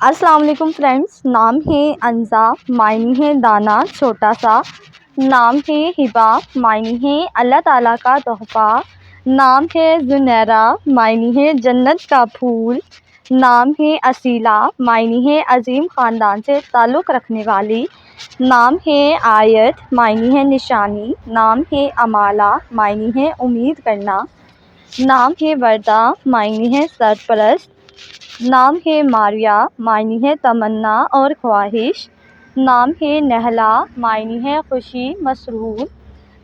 السلام علیکم فرینڈس، نام ہے انزا، معنی ہے دانا چھوٹا سا۔ نام ہے ہبا، معنی ہے اللہ تعالیٰ کا تحفہ۔ نام ہے زنیرہ، معنی ہے جنت کا پھول۔ نام ہے اصیلہ، معنی ہے عظیم خاندان سے تعلق رکھنے والی۔ نام ہے آیت، معنی ہے نشانی۔ نام ہے امالہ، معنی ہے امید کرنا۔ نام ہے وردہ، معنی ہے سرپرست۔ نام ہے ماریہ، معنی ہے تمنا اور خواہش۔ نام ہے نہلا، معنی ہے خوشی مسرور۔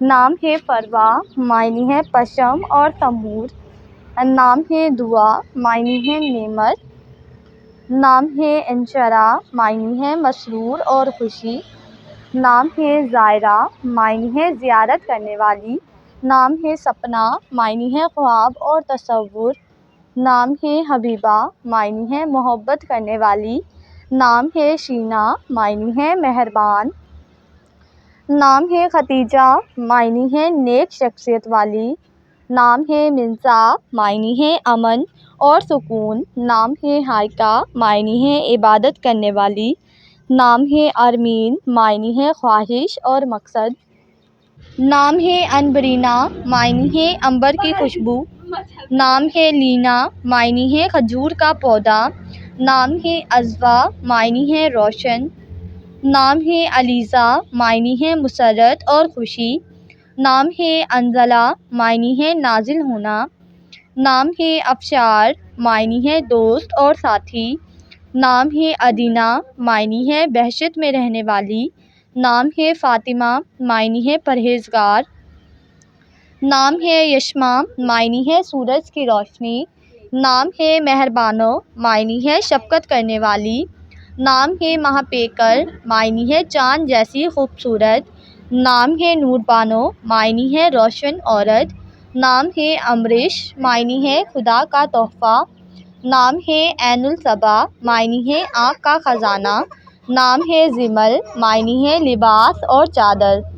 نام ہے فروا، معنی ہے پشم اور تمور۔ نام ہے دعا، معنی ہے نعمت۔ نام ہے انشرا، معنی ہے مسرور اور خوشی۔ نام ہے زائرہ، معنی ہے زیارت کرنے والی۔ نام ہے سپنا، معنی ہے خواب اور تصور۔ نام ہے حبیبہ، معنی ہے محبت کرنے والی۔ نام ہے شینا، معنی ہے مہربان۔ نام ہے ختیجہ، معنی ہے نیک شخصیت والی۔ نام ہے منسا، معنی ہے امن اور سکون۔ نام ہے ہائکہ، معنی ہے عبادت کرنے والی۔ نام ہے ارمین، معنی ہے خواہش اور مقصد۔ نام ہے انبرینا، معنی ہے عنبر کی خوشبو۔ نام ہے لینا، معنی ہے کھجور کا پودا۔ نام ہے عذبہ، معنی ہے روشن۔ نام ہے علیزہ، معنی ہے مسرت اور خوشی۔ نام ہے انزلہ، معنی ہے نازل ہونا۔ نام ہے افشار، معنی ہے دوست اور ساتھی۔ نام ہے ادینہ، معنی ہے بہشت میں رہنے والی۔ نام ہے فاطمہ، معنی ہے پرہیزگار۔ نام ہے یشما، معنی ہے سورج کی روشنی۔ نام ہے مہربانو، معنی ہے شفقت کرنے والی۔ نام ہے ماہ پیکر، معنی ہے چاند جیسی خوبصورت۔ نام ہے نور بانو، معنی ہے روشن عورت۔ نام ہے امرش، معنی ہے خدا کا تحفہ۔ نام ہے عین الصبا، معنی ہے آنکھ کا خزانہ۔ نام ہے زمل، معنی ہے لباس اور چادر۔